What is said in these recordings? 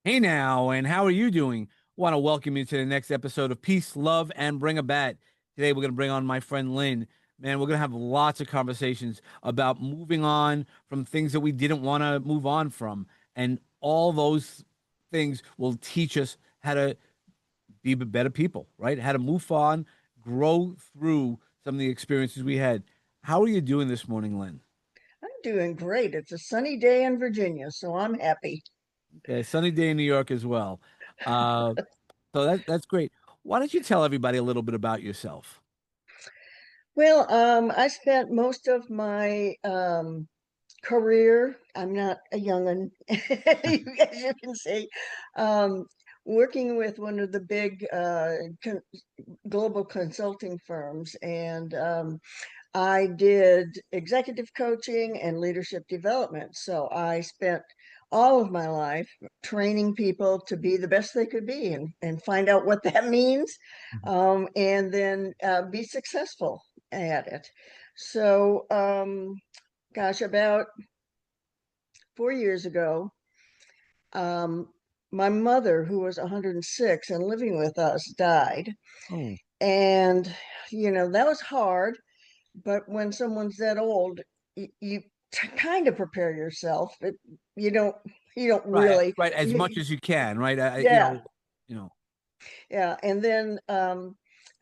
Hey now, and how are you doing? Want to welcome you to the next episode of Peace, Love, and Bring a Bat. Today we're going to bring on my friend Lynn. Man, we're going to have lots of conversations about moving on from things that we didn't want to move on from. And all those things will teach us how to be better people, right? How to move on, grow through some of the experiences we had. How are you doing this morning, Lynn? I'm doing great. It's a sunny day in Virginia, so I'm happy. Okay, sunny day in New York as well. Uh, so that's great. Why don't you tell everybody a little bit about yourself? Well, I spent most of my career, I'm not a young'un, as you can see, um, working with one of the big global consulting firms. And I did executive coaching and leadership development. So I spent all of my life training people to be the best they could be and find out what that means, and then be successful at it. So, gosh, about 4 years ago, um, my mother, who was 106 and living with us, died. Oh, And, that was hard. But when someone's that old, you kind of prepare yourself. You don't, you don't right, really, right. As much you, as you can, right? yeah, You know. yeah. And then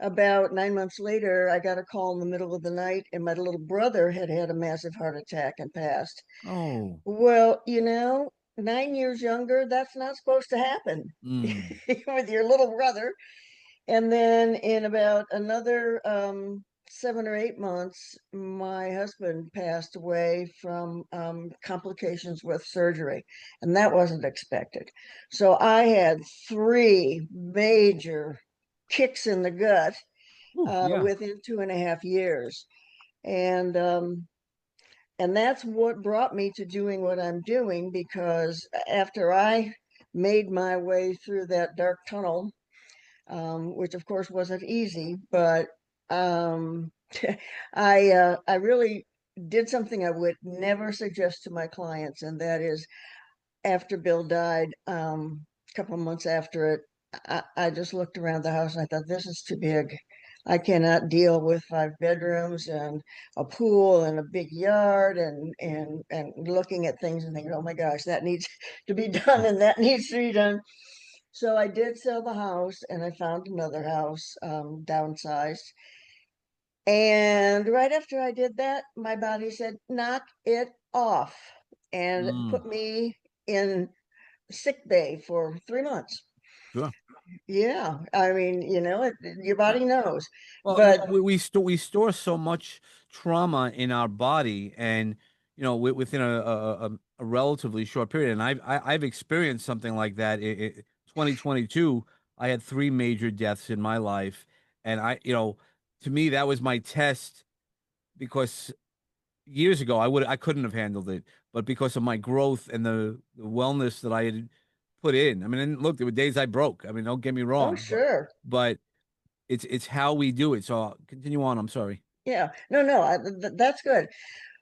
about 9 months later, I got a call in the middle of the night, and my little brother had had a massive heart attack and passed. Oh, Well, 9 years younger, that's not supposed to happen mm, with your little brother. And then in about another 7 or 8 months, my husband passed away from complications with surgery, and that wasn't expected. So I had three major kicks in the gut ooh, yeah. within 2.5 years, and um, and that's what brought me to doing what I'm doing. Because after I made my way through that dark tunnel, which of course wasn't easy, but um, I really did something I would never suggest to my clients, and that is after Bill died, a couple of months after it, I just looked around the house and I thought, this is too big. I cannot deal with 5 bedrooms and a pool and a big yard and looking at things and thinking, oh my gosh, that needs to be done and that needs to be done. So I did sell the house and I found another house, downsized. And right after I did that, my body said, knock it off, and Mm, put me in sick bay for 3 months. sure. Yeah, I mean, your Yeah. body knows. Well, But we store so much trauma in our body, and within a relatively short period. And I've experienced something like that. 2022, I had three major deaths in my life, and to me, that was my test because years ago I couldn't have handled it, but because of my growth and the wellness that I had put in. I mean, and look, there were days I broke. I mean, don't get me oh, wrong, sure. but it's how we do it. So continue on. I'm sorry. Yeah, no, no, that's good.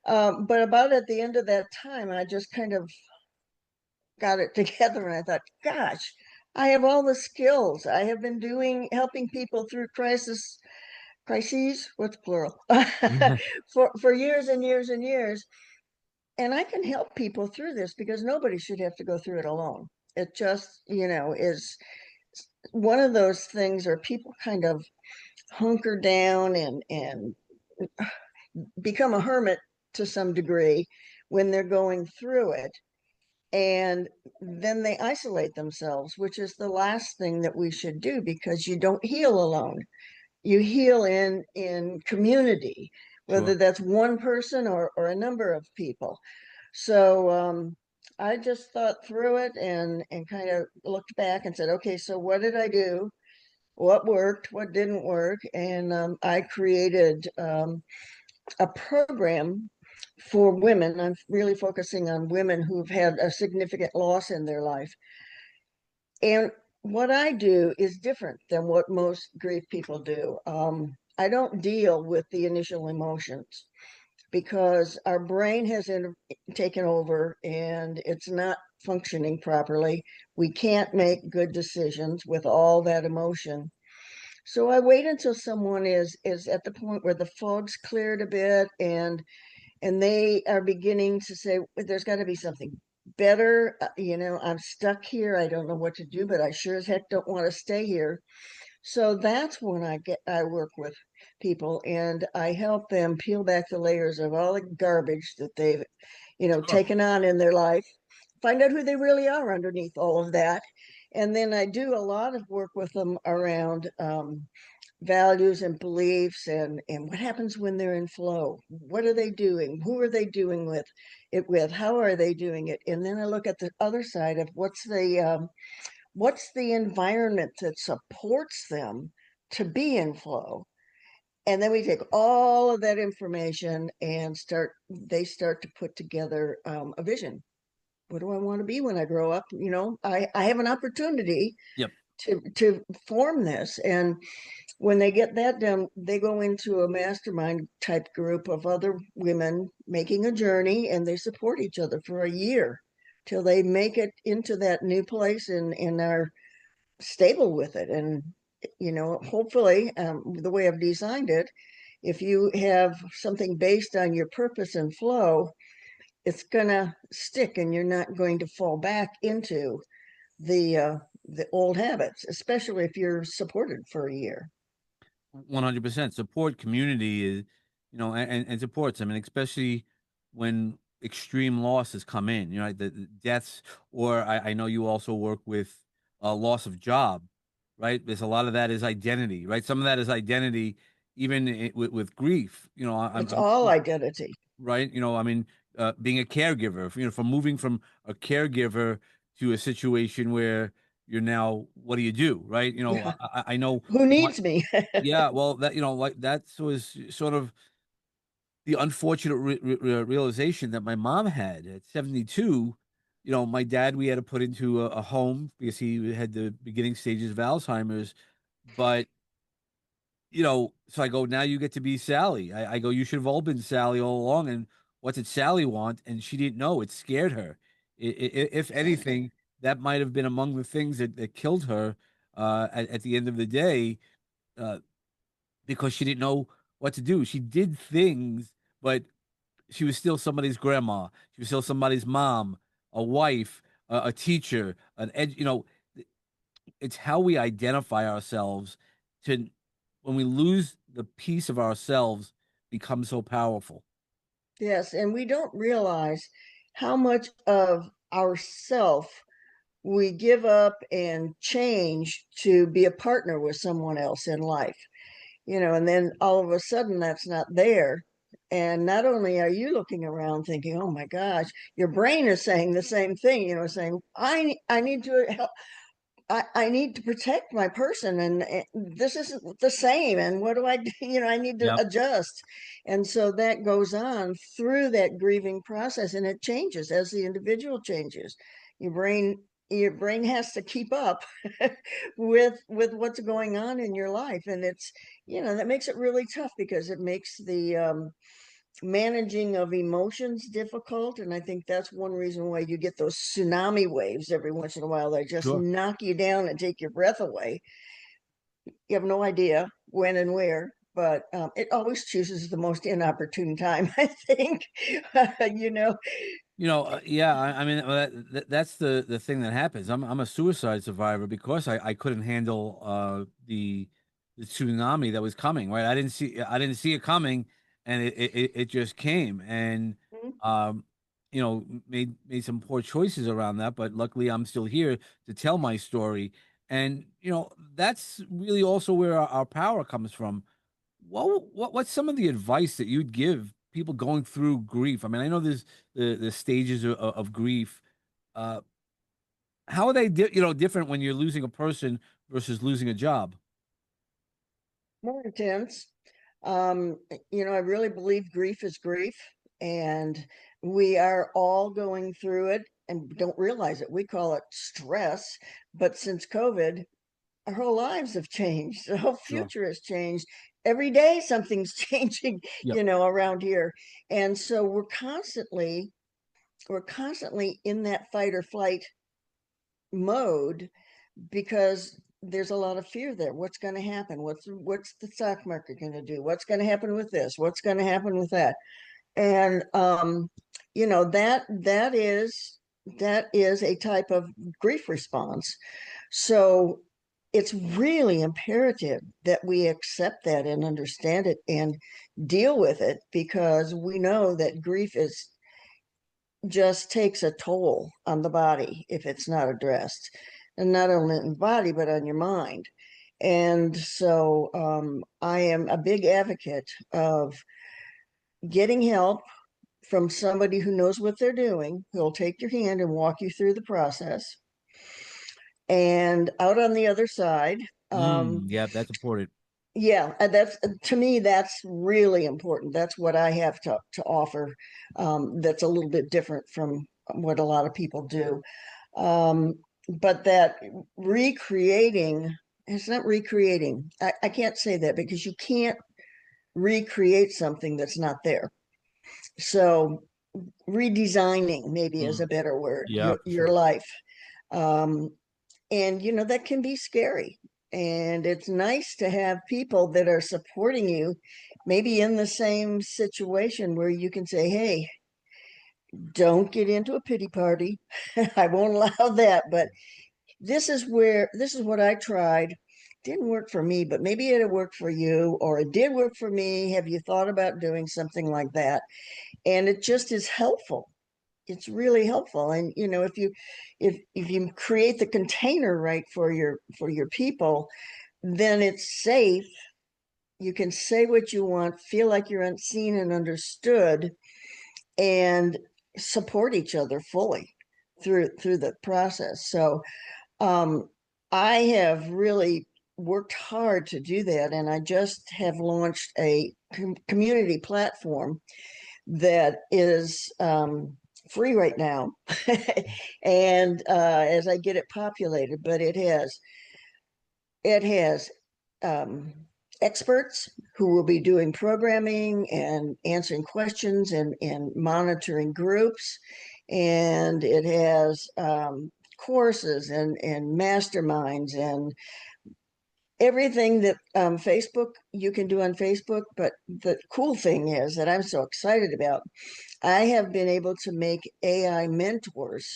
But about at the end of that time, I just kind of got it together, and I thought, gosh, I have all the skills. I have been doing helping people through crises, what's plural, for years and years and years. And I can help people through this because nobody should have to go through it alone. It just, is one of those things where people kind of hunker down and become a hermit to some degree when they're going through it. And then they isolate themselves, which is the last thing that we should do, because you don't heal alone. You heal in community, whether Sure. that's one person or a number of people. So I just thought through it and kind of looked back and said, okay, so what did I do? What worked? What didn't work? And I created a program for women. I'm really focusing on women who've had a significant loss in their life. And what I do is different than what most grief people do. I don't deal with the initial emotions. because our brain has taken over and it's not functioning properly. We can't make good decisions with all that emotion. So I wait until someone is at the point where the fog's cleared a bit and they are beginning to say, there's got to be something better. I'm stuck here. I don't know what to do, but I sure as heck don't want to stay here. So that's when I work with people and I help them peel back the layers of all the garbage that they've, Sure. taken on in their life, find out who they really are underneath all of that. And then I do a lot of work with them around values and beliefs and what happens when they're in flow. What are they doing? Who are they doing with? How are they doing it? And then I look at the other side of what's the environment that supports them to be in flow. And then we take all of that information and they start to put together a vision. What do I want to be when I grow up? I have an opportunity Yep. to form this. And when they get that done, they go into a mastermind type group of other women making a journey, and they support each other for a year till they make it into that new place and are stable with it. And hopefully, the way I've designed it, if you have something based on your purpose and flow, it's gonna stick, and you're not going to fall back into the old habits, especially if you're supported for a year. 100% support community is, and supports. I mean, especially when extreme losses come in, the deaths, or I know you also work with loss of job, right? There's a lot of that is identity, right? Some of that is identity, even with grief. It's all identity. Right. I mean, being a caregiver, from moving from a caregiver to a situation where you're now, what do you do? Right. Yeah. I know Who my, needs me? yeah, well, that like that was sort of the unfortunate realization that my mom had at 72. My dad, we had to put into a home because he had the beginning stages of Alzheimer's. But so I go, now you get to be Sally. I go, you should have all been Sally all along. And what did Sally want? And she didn't know. It scared her. If Exactly. anything, that might have been among the things that killed her at the end of the day. Uh, because she didn't know what to do. She did things, but she was still somebody's grandma. She was still somebody's mom, a wife, a teacher, it's how we identify ourselves to when we lose the piece of ourselves become so powerful. Yes, and we don't realize how much of ourself we give up and change to be a partner with someone else in life. And then all of a sudden that's not there. And not only are you looking around thinking, oh my gosh, your brain is saying the same thing, saying, I need to help, I need to protect my person, and this isn't the same. And what do I do? I need to Yep. adjust. And so that goes on through that grieving process, and it changes as the individual changes. Your brain, your brain has to keep up with what's going on in your life, and that makes it really tough because it makes the managing of emotions difficult. And I think that's one reason why you get those tsunami waves every once in a while. They just Sure. knock you down and take your breath away. You have no idea when and where, but it always chooses the most inopportune time, I think. you know, Yeah. I mean, that's the thing that happens. I'm a suicide survivor because I couldn't handle the tsunami that was coming. Right. I didn't see it coming, and it just came, and um made some poor choices around that. But luckily, I'm still here to tell my story, and that's really also where our power comes from. What's some of the advice that you'd give people going through grief? I mean, I know there's the stages of grief. Uh, how are they different when you're losing a person versus losing a job? more intense. Um, I really believe grief is grief, and we are all going through it and don't realize it. We call it stress, but since COVID, our whole lives have changed. The whole Sure. future has changed. every day something's changing, Yep. around here. And so we're constantly in that fight or flight mode because there's a lot of fear there. What's going to happen? What's the stock market going to do? What's going to happen with this? What's going to happen with that? And that is a type of grief response. So it's really imperative that we accept that and understand it and deal with it, because we know that grief is just takes a toll on the body if it's not addressed, and not only in the body but on your mind. And so I am a big advocate of getting help from somebody who knows what they're doing, who'll take your hand and walk you through the process. And out on the other side, Yeah, that's important. yeah, that's to me, that's really important. That's what I have to offer. That's a little bit different from what a lot of people do. Um, but that recreating, it's not recreating. I can't say that because you can't recreate something that's not there. So redesigning maybe is a Mm, better word, yeah, your for your sure. life. Um, and that can be scary. And it's nice to have people that are supporting you, maybe in the same situation where you can say, hey, don't get into a pity party. I won't allow that. But this is what I tried. Didn't work for me, but maybe it'll work for you, or it did work for me. Have you thought about doing something like that? And it just is helpful. It's really helpful. And if you create the container right for your people, then it's safe. You can say what you want, feel like you're unseen and understood, and support each other fully through the process. So um, I have really worked hard to do that, and I just have launched a community platform that is free right now, and as I get it populated, but it has um, experts who will be doing programming and answering questions and monitoring groups. And it has courses and masterminds and everything that Facebook you can do on Facebook. But the cool thing is that I'm so excited about, I have been able to make AI mentors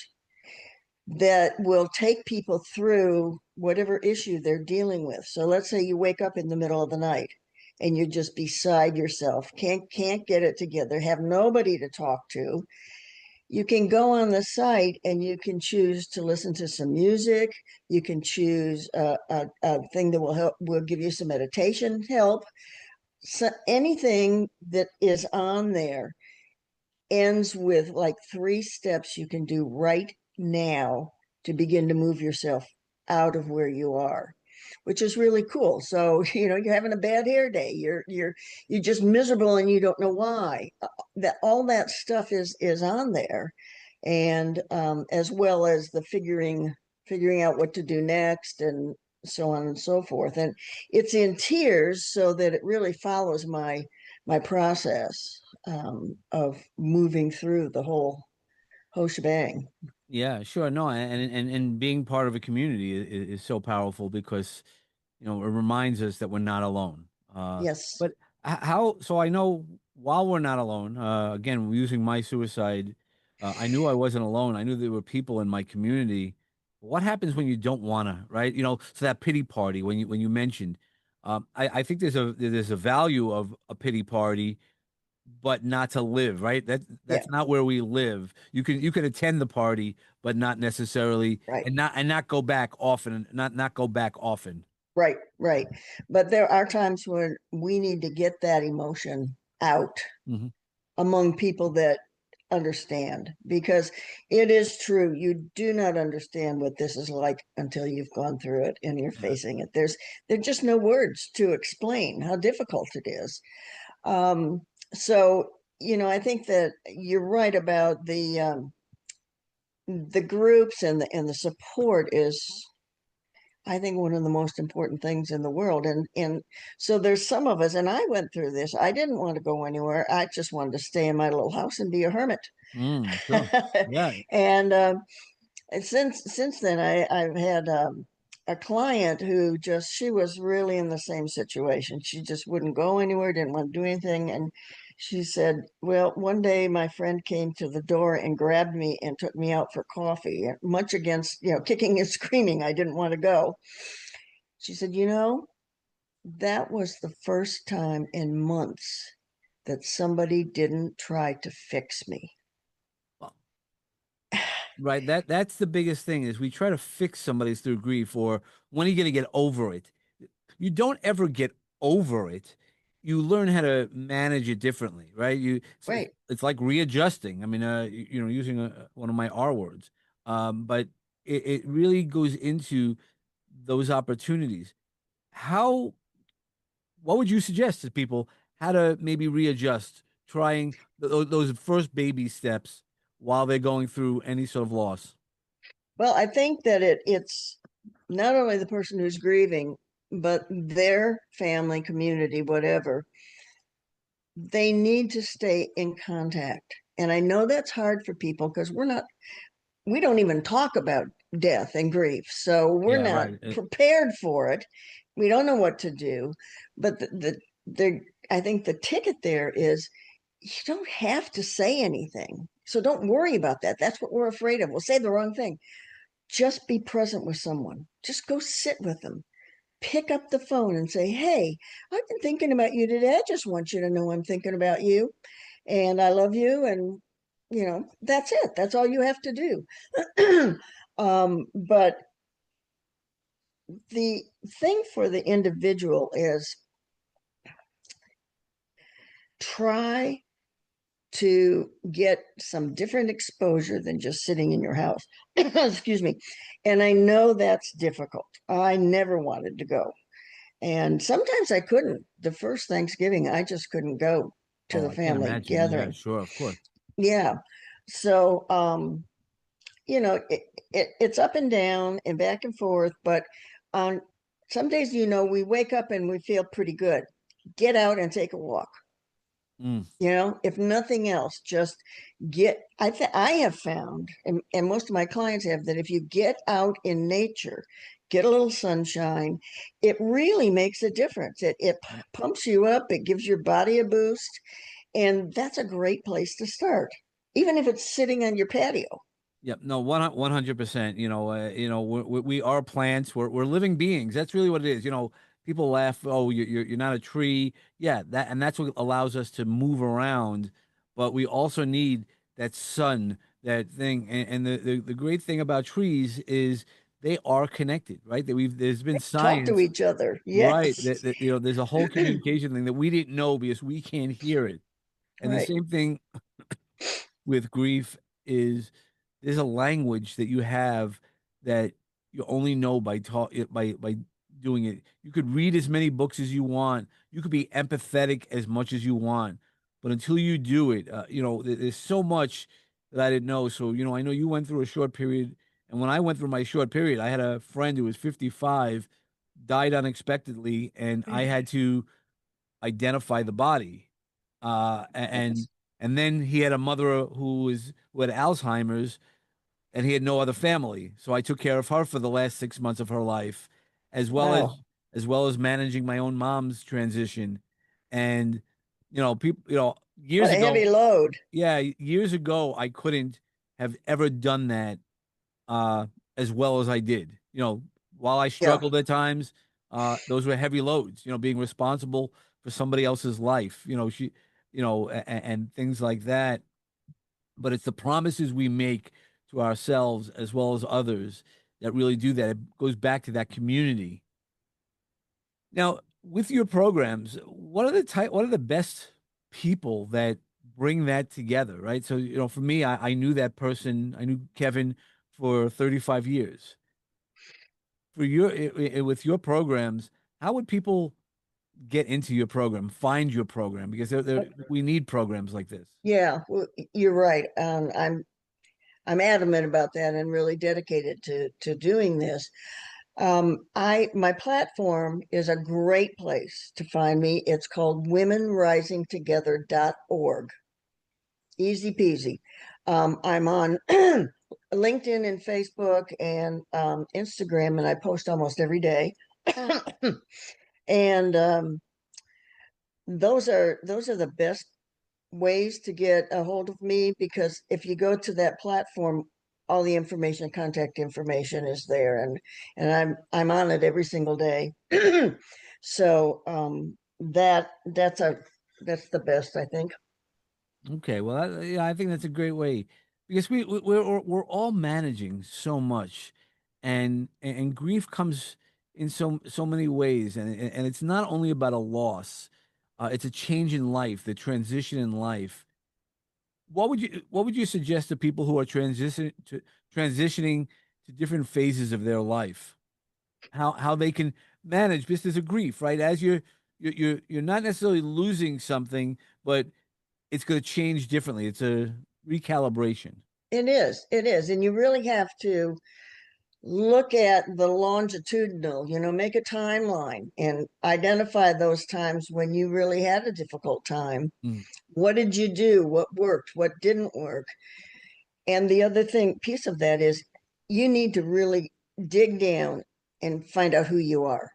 that will take people through whatever issue they're dealing with. So let's say you wake up in the middle of the night and you're just beside yourself, can't get it together, have nobody to talk to. You can go on the site and you can choose to listen to some music. You can choose a thing that will give you some meditation help. So anything that is on there ends with like 3 steps you can do right now to begin to move yourself out of where you are, which is really cool. So you're having a bad hair day, you're just miserable and you don't know why. That all that stuff is on there. And as well as the figuring out what to do next, and so on and so forth. And it's in tiers so that it really follows my process of moving through the whole shebang. Yeah, sure. No, and being part of a community is so powerful because it reminds us that we're not alone. Yes. But how? So I know while we're not alone. Again, using my suicide, I knew I wasn't alone. I knew there were people in my community. What happens when you don't wanna, right? So that pity party when you mentioned, I think there's a value of a pity party but not to live, right? That's Yeah. not where we live. You can attend the party, but not necessarily, Right. and not go back often, not go back often. Right. Right. But there are times when we need to get that emotion out Hmm. among people that understand, because it is true, you do not understand what this is like until you've gone through it and you're Yeah. facing it. There's just no words to explain how difficult it is. So I think that you're right about the groups and the support is I think one of the most important things in the world. And so there's some of us, and I went through this. I didn't want to go anywhere. I just wanted to stay in my little house and be a hermit. Sure. Yeah. And since then, I've had a client who just she was really in the same situation. She just wouldn't go anywhere, didn't want to do anything, and she said, "Well, one day my friend came to the door and grabbed me and took me out for coffee, much against kicking and screaming. I didn't want to go." She said, that was the first time in months that somebody didn't try to fix me. Well, right. That's the biggest thing is we try to fix somebody through grief or when are you going to get over it? You don't ever get over it. You learn how to manage it differently, right? Right. It's like readjusting. I mean, using one of my R words. But it really goes into those opportunities. How, what would you suggest to people how to maybe readjust, trying those first baby steps while they're going through any sort of loss? Well, I think that it's not only the person who's grieving, but their family, community, whatever, they need to stay in contact. And I know that's hard for people because we don't even talk about death and grief. So we're Yeah, not right. prepared for it. We don't know what to do. But I think the ticket there is you don't have to say anything. So don't worry about that. That's what we're afraid of. We'll say the wrong thing. Just be present with someone. Just go sit with them. Pick up the phone and say, "Hey, I've been thinking about you today. I just want you to know I'm thinking about you and I love you." And, that's it. That's all you have to do. But the thing for the individual is try to get some different exposure than just sitting in your house. Excuse me. And I know that's difficult. I never wanted to go. And sometimes I couldn't. The first Thanksgiving, I just couldn't go to Oh, the I can't family imagine. Yeah, gathering. sure, of course. Yeah. So, it's up and down and back and forth, but on some days, we wake up and we feel pretty good. Get out and take a walk. Mm. If nothing else, just I have found, and most of my clients have, that if you get out in nature, get a little sunshine, it really makes a difference. It pumps you up, it gives your body a boost, and that's a great place to start, even if it's sitting on your patio. Yep. No, 100%. We are plants. We're living beings. That's really what it is. People laugh. Oh, you're not a tree. Yeah, that's what allows us to move around. But we also need that sun, that thing. And the great thing about trees is they are connected, right? There's been Talk to science, each other. right? Yes. There's a whole communication thing that we didn't know because we can't hear it. And the Right. same thing with grief is there's a language that you have that you only know by by doing it. You could read as many books as you want. You could be empathetic as much as you want, but until you do it, there's so much that I didn't know. So I know you went through a short period, and when I went through my short period, I had a friend who was 55, died unexpectedly, and I had to identify the body. And Yes. then he had a mother who had Alzheimer's, and he had no other family. So I took care of her for the last 6 months of her life, as well Wow. as managing my own mom's transition. And people, What years a heavy ago, load. yeah, years ago, I couldn't have ever done that uh, as well as I did. While I Yeah. struggled at times, those were heavy loads. Being responsible for somebody else's life. And things like that. But it's the promises we make to ourselves as well as others that really do that. It goes back to that community. Now, with your programs, what are the best people that bring that together, right? So, for me, I knew that person, I knew Kevin for 35 years. For with your programs, how would people get into your program, find your program? Because we need programs like this. Yeah, well, you're right. I'm adamant about that and really dedicated to doing this. My platform is a great place to find me. It's called womenrisingtogether.org. Easy peasy. I'm on LinkedIn and Facebook and Instagram, and I post almost every day. And those are the best ways to get a hold of me, because if you go to that platform, all the information, contact information is there, and I'm on it every single day. So that's the best, I think. Okay, well, yeah, I think that's a great way because we're all managing so much, and grief comes in so many ways, and it's not only about a loss, it's a change in life, the transition in life. What would you suggest to people who are transitioning to different phases of their life? How they can manage this is a grief, right? As you're not necessarily losing something, but it's going to change differently. It's a recalibration. It is, and you really have to look at the longitudinal, make a timeline and identify those times when you really had a difficult time. Mm, What did you do? What worked? What didn't work? And the other piece of that is you need to really dig down and find out who you are,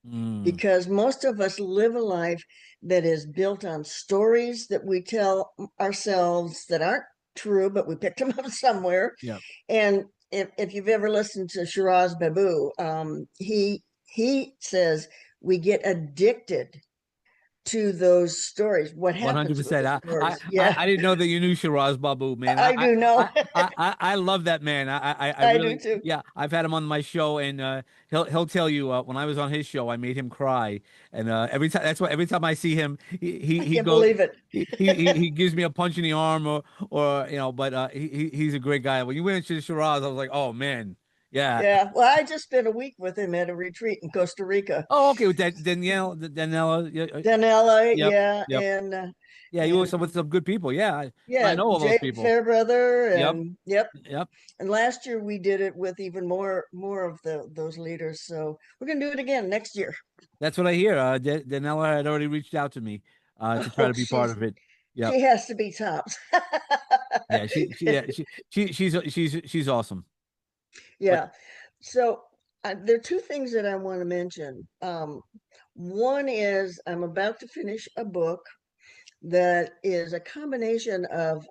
mm, because most of us live a life that is built on stories that we tell ourselves that aren't true, but we picked them up somewhere. yeah, And if you've ever listened to Shiraz Babu, he says we get addicted to those stories. What happens with 100%. the I, I stories? I Yeah, I didn't know that you knew Shiraz Babu, man. I do know. I love that man. I I do really, too. yeah. I've had him on my show, and he'll tell you when I was on his show, I made him cry, and every time I see him, I he can't goes. believe it. He gives me a punch in the arm or but he's a great guy. When you went to Shiraz, I was like, oh man, yeah. Yeah. Well, I just spent a week with him at a retreat in Costa Rica. Oh, okay, with that Daniela, yeah, Danella, yep, yeah, yep, yeah. You were and with some good people, yeah. I yeah, know all those Jay people. Fairbrother, Yep, and yep. yep. And last year we did it with even more of those leaders. So we're gonna do it again next year. That's what I hear. Daniela had already reached out to me to try Oh, to be part of it. Yep. she has to be tops. Yeah, she's awesome. But Yeah. So there are two things that I want to mention. One is I'm about to finish a book that is a combination of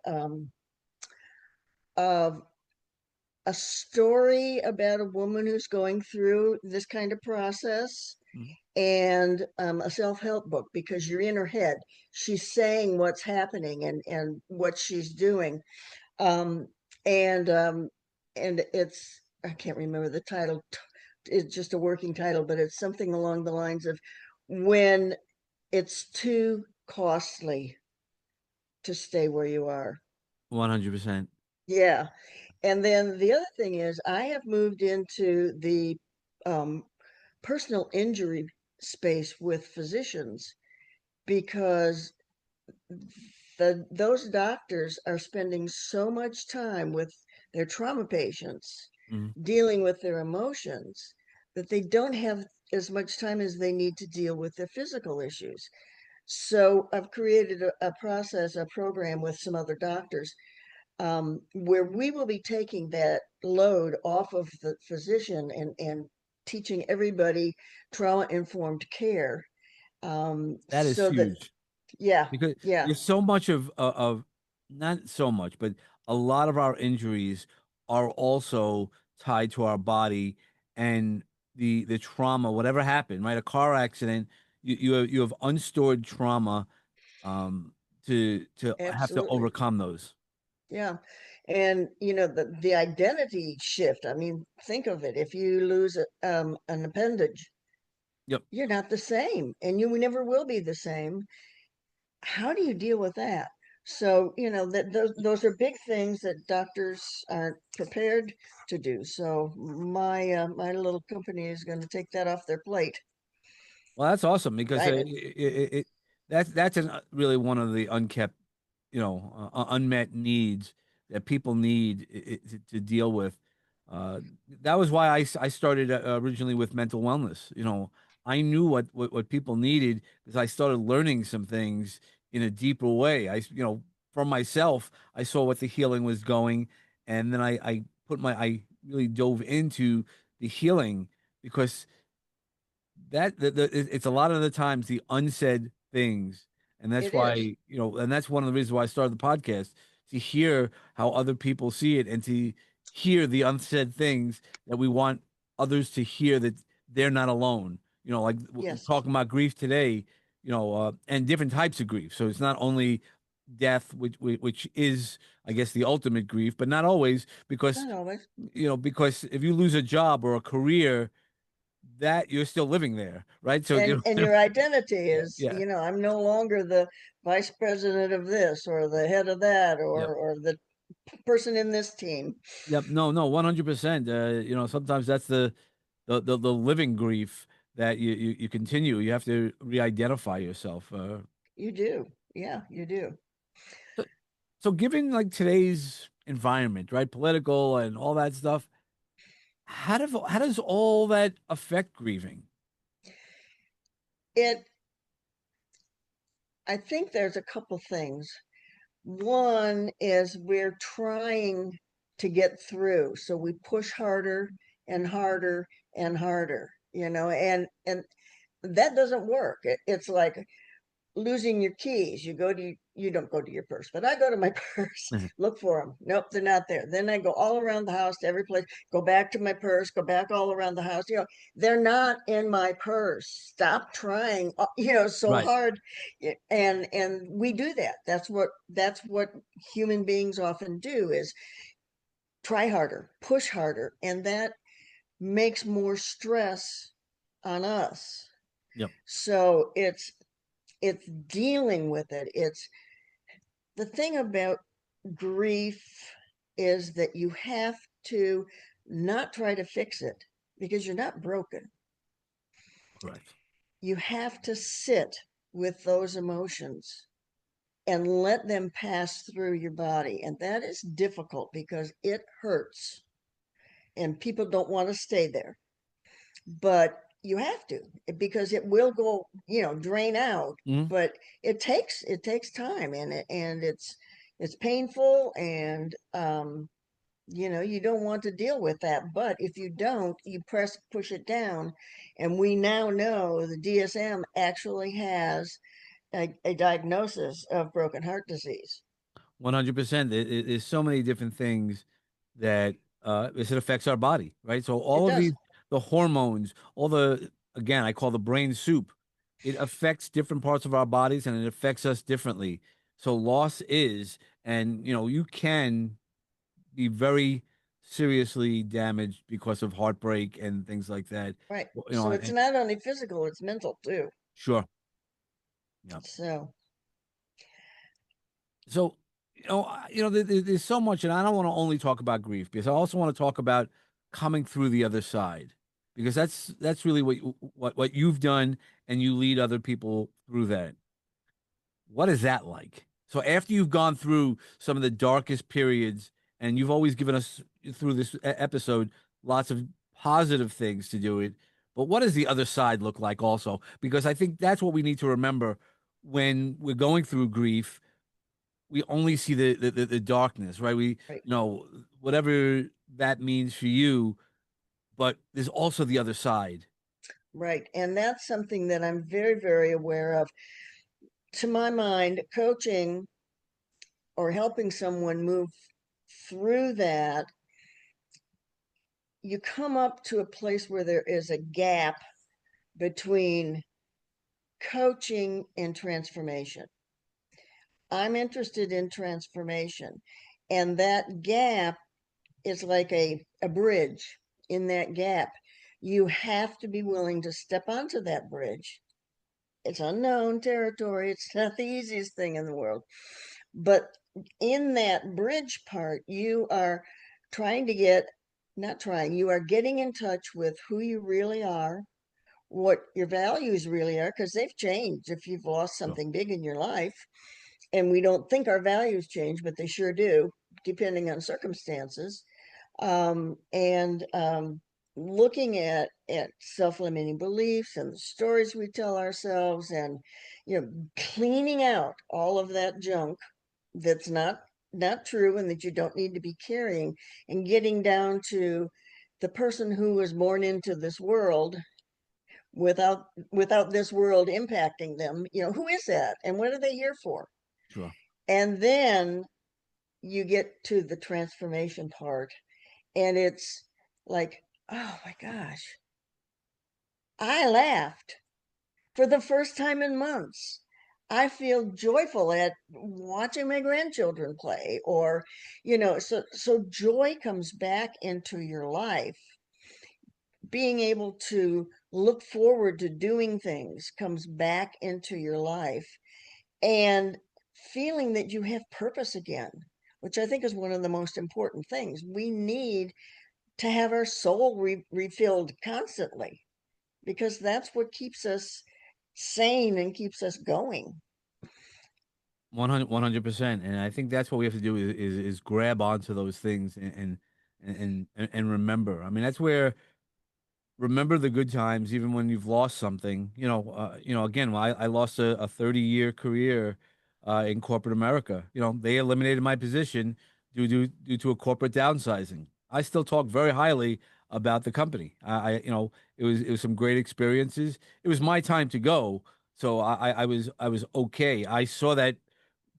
a story about a woman who's going through this kind of process, mhm. and a self-help book, because you're in her head. She's saying what's happening and what she's doing. Um, and it's, I can't remember the title. It's just a working title, but it's something along the lines of when it's too costly to stay where you are. 100%. Yeah. And then the other thing is, I have moved into the um, personal injury space with physicians, because those doctors are spending so much time with their trauma patients, Mhm. dealing with their emotions, that they don't have as much time as they need to deal with their physical issues. So I've created a process, a program with some other doctors, where we will be taking that load off of the physician and teaching everybody trauma informed care, That is so that, huge. yeah, Because yeah, there's so much of not so much, but a lot of our injuries are also tied to our body and the trauma, whatever happened, right? A car accident, you have unstored trauma um to have to absolutely. overcome those. Yeah. And the identity shift. I mean, think of it. If you lose an appendage, Yep. you're not the same, and you never will be the same. How do you deal with that? So, that those are big things that doctors aren't prepared to do. So my little company is going to take that off their plate. Well, that's awesome because Excited. that's really one of the unkept, unmet needs that people need to deal with. Uh, that was why I started originally with mental wellness. I knew what people needed because I started learning some things in a deeper way. From myself, I saw what the healing was going, and then I really dove into the healing because it's a lot of the times the unsaid things, and that's It why is. and that's one of the reasons why I started the podcast, to hear how other people see it and to hear the unsaid things that we want others to hear, that they're not alone. Like Yes. talking about grief today, and different types of grief. So it's not only death, which is, I guess, the ultimate grief, but not always, because Not always. because if you lose a job or a career, that you're still living there, right? So And your identity yeah, is, yeah, I'm no longer the vice president of this or the head of that yep, or the person in this team. yep. No, no, 100%. Sometimes that's the living grief that you continue. You have to re-identify yourself. You do. Yeah, you do. So, so given like today's environment, right, political and all that stuff, how does all that affect grieving? It I think there's a couple things. One is we're trying to get through, so we push harder and harder and harder, and that doesn't work. It's like losing your keys. You don't go to your purse, but I go to my purse, look for them. Nope, they're not there. Then I go all around the house to every place, go back to my purse, go back all around the house. They're not in my purse. Stop trying, so Right. hard. And we do that. That's what human beings often do is try harder, push harder, and that makes more stress on us. Yep. So it's dealing with it. It's the thing about grief is that you have to not try to fix it because you're not broken. Correct. You have to sit with those emotions and let them pass through your body. And that is difficult because it hurts and people don't want to stay there. But you have to because it will go, drain out. Mhm. But it takes time and it's painful and you don't want to deal with that. But if you don't, you push it down. And we now know the DSM actually has a diagnosis of broken heart disease. 100%. There's so many different things that it affects our body, right? So It all of does. these, the hormones, all the, again, I call the brain soup. It affects different parts of our bodies and it affects us differently. So loss is, and you can be very seriously damaged because of heartbreak and things like that. Right. Well, So it's and not only physical, it's mental too. sure. Yeah. So So, there's so much, and I don't want to only talk about grief because I also want to talk about coming through the other side, because that's really what you've done, and you lead other people through that. What is that like? So after you've gone through some of the darkest periods, and you've always given us through this episode lots of positive things to do it, but what does the other side look like also? Because I think that's what we need to remember when we're going through grief. We only see the darkness, right? right. Whatever that means for you, but there's also the other side. Right. And that's something that I'm very, very aware of. To my mind, coaching or helping someone move through that, you come up to a place where there is a gap between coaching and transformation. I'm interested in transformation, and that gap is like a bridge. In that gap, you have to be willing to step onto that bridge. It's unknown territory. It's not the easiest thing in the world. But in that bridge part, you are trying to get, not trying, you are getting in touch with who you really are, what your values really are, because they've changed if you've lost Sure. something big in your life. And we don't think our values change, but they sure do, depending on circumstances. And looking at self-limiting beliefs and the stories we tell ourselves, and cleaning out all of that junk that's not true and that you don't need to be carrying, and getting down to the person who was born into this world without this world impacting them. Who is that and what are they here for? Sure. And then you get to the transformation part, and it's like, oh my gosh, I laughed for the first time in months. I feel joyful at watching my grandchildren play, or so joy comes back into your life. Being able to look forward to doing things comes back into your life, and feeling that you have purpose again, which I think is one of the most important things. We need to have our soul refilled constantly, because that's what keeps us sane and keeps us going. 100%. And I think that's what we have to do is grab onto those things and remember. I mean, that's where remember the good times, even when you've lost something. Again, I lost a 30-year career in corporate America. They eliminated my position due to a corporate downsizing. I still talk very highly about the company. It was some great experiences. It was my time to go, so I was okay. I saw that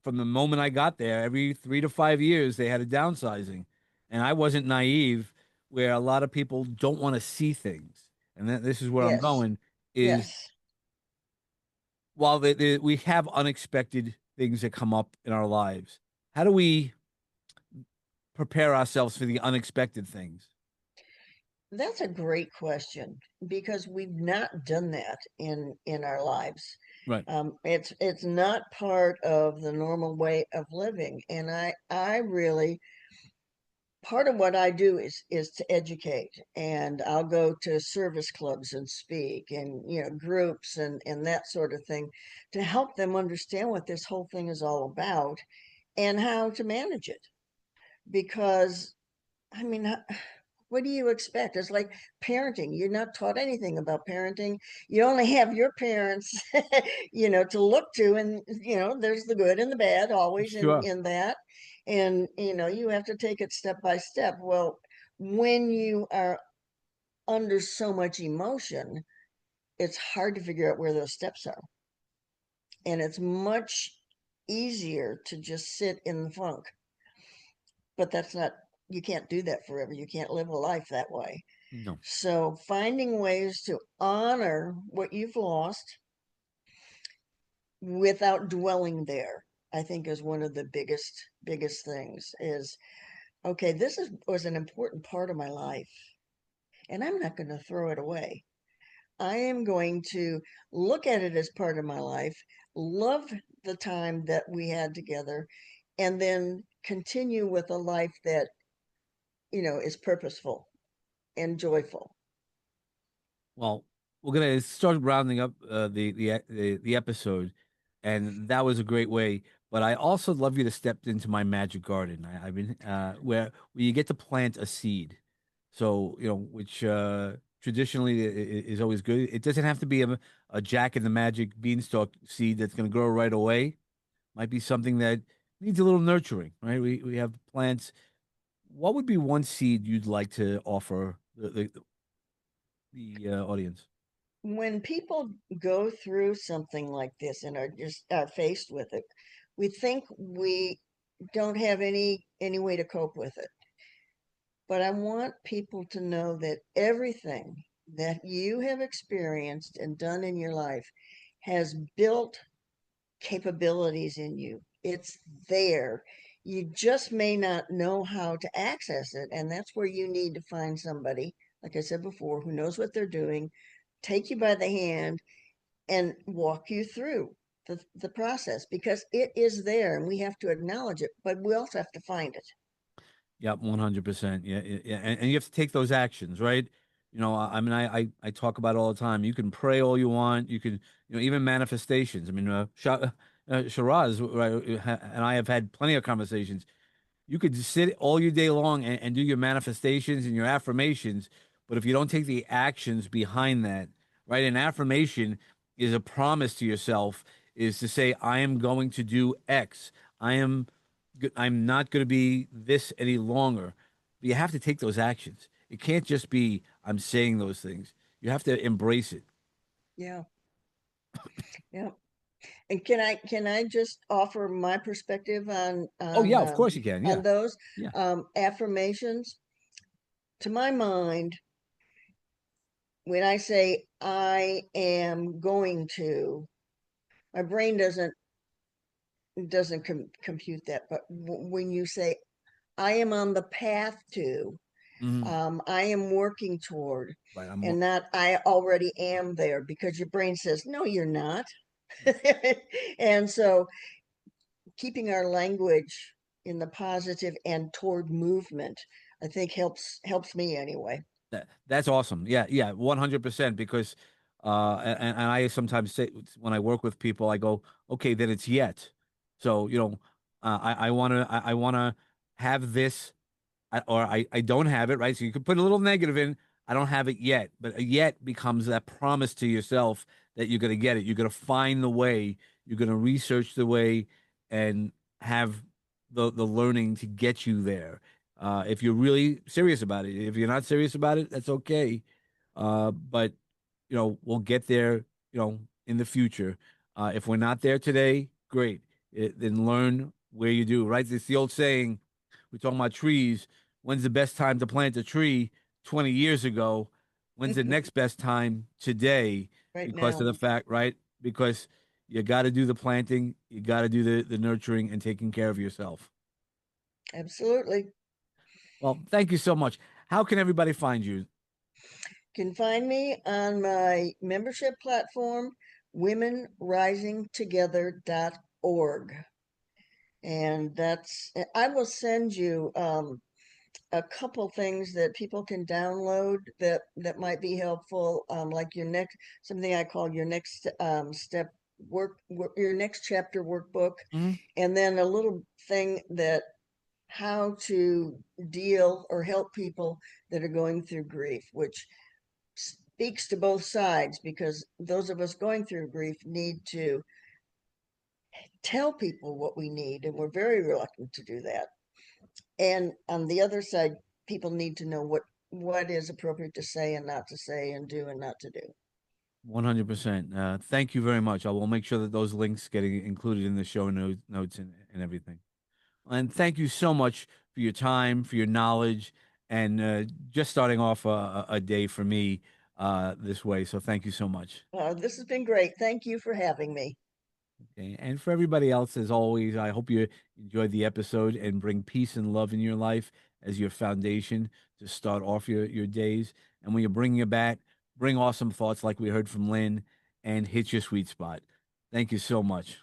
from the moment I got there. Every 3 to 5 years, they had a downsizing, and I wasn't naive where a lot of people don't want to see things. And this is where I'm Yes, going is yes. while we have unexpected things that come up in our lives, how do we prepare ourselves for the unexpected things? That's a great question, because we've not done that in our lives. Right. It's not part of the normal way of living, and I really, part of what I do is to educate, and I'll go to service clubs and speak, and groups and that sort of thing, to help them understand what this whole thing is all about and how to manage it. Because I mean, what do you expect? It's like parenting. You're not taught anything about parenting. You only have your parents, to look to, and there's the good and the bad always in Sure. in that, and you have to take it step by step. Well, when you are under so much emotion, it's hard to figure out where those steps are, and it's much easier to just sit in the funk. But that's not, you can't do that forever. You can't live a life that way. No. So finding ways to honor what you've lost without dwelling there, I think, is one of the biggest things. Is, okay, was an important part of my life, and I'm not going to throw it away. I am going to look at it as part of my life, love the time that we had together, and then continue with a life that is purposeful and joyful. Well, we're gonna start rounding up the episode, and that was a great way. But I also love you to step into my magic garden. I've been where you get to plant a seed. So which traditionally is always good. It doesn't have to be a Jack and the Magic beanstalk seed that's going to grow right away. Might be something that needs a little nurturing, right? We have plants. What would be one seed you'd like to offer the audience? When people go through something like this and are faced with it, we think we don't have any way to cope with it. But I want people to know that everything that you have experienced and done in your life has built capabilities in you. It's there. You just may not know how to access it. And that's where you need to find somebody, like I said before, who knows what they're doing, take you by the hand, and walk you through the process, because it is there and we have to acknowledge it, but we also have to find it. Yep, 100%. Yeah, yeah. And you have to take those actions, right? I mean, I talk about it all the time. You can pray all you want. You can, even manifestations. I mean, Shiraz, right, and I have had plenty of conversations. You could just sit all your day long and do your manifestations and your affirmations, but if you don't take the actions behind that, right? An affirmation is a promise to yourself, is to say, I am going to do X. I am I'm not going to be this any longer. But you have to take those actions. It can't just be I'm saying those things. You have to embrace it. Yeah, yeah. And can I just offer my perspective on Oh yeah, of course you can. on Yeah. those Yeah. affirmations? To my mind, when I say I am going to, my brain doesn't compute that. But when you say I am on the path to, Hmm. I am working toward, Right. and not I already am there, because your brain says, no, you're not. And so keeping our language in the positive and toward movement, I think helps me anyway. That's awesome. Yeah, yeah, 100%. Because and I sometimes say when I work with people, I go, okay, then it's yet. So, I wanna have this, or I don't have it, right? So you could put a little negative in. I don't have it yet, but a yet becomes that promise to yourself that you're gonna get it. You're gonna find the way. You're gonna research the way and have the learning to get you there. If you're really serious about it. If you're not serious about it, that's okay. But we'll get there. In the future. If we're not there today, great. Then learn where you do. Right? It's the old saying. We're talking about trees. When's the best time to plant a tree? 20 years ago. When's the next best time? Today? Right Because of now. the fact, right? Because you got to do the planting, you got to do the nurturing and taking care of yourself. Absolutely. Well, thank you so much. How can everybody find you? Can find me on my membership platform, womenrisingtogether.org. And I will send you a couple things that people can download that might be helpful, like your next something I call your next step your next chapter workbook, Mhm. and then a little thing that how to deal or help people that are going through grief, which speaks to both sides, because those of us going through grief need to tell people what we need, and we're very reluctant to do that. And on the other side, people need to know what is appropriate to say and not to say, and do and not to do. 100%. Thank you very much. I will make sure that those links get included in the show notes and everything. And thank you so much for your time, for your knowledge, and just starting off a day for me this way. So thank you so much. This has been great. Thank you for having me. Okay. And for everybody else, as always, I hope you enjoyed the episode and bring peace and love in your life as your foundation to start off your days. And when you're bringing it back, bring awesome thoughts like we heard from Lynn and hit your sweet spot. Thank you so much.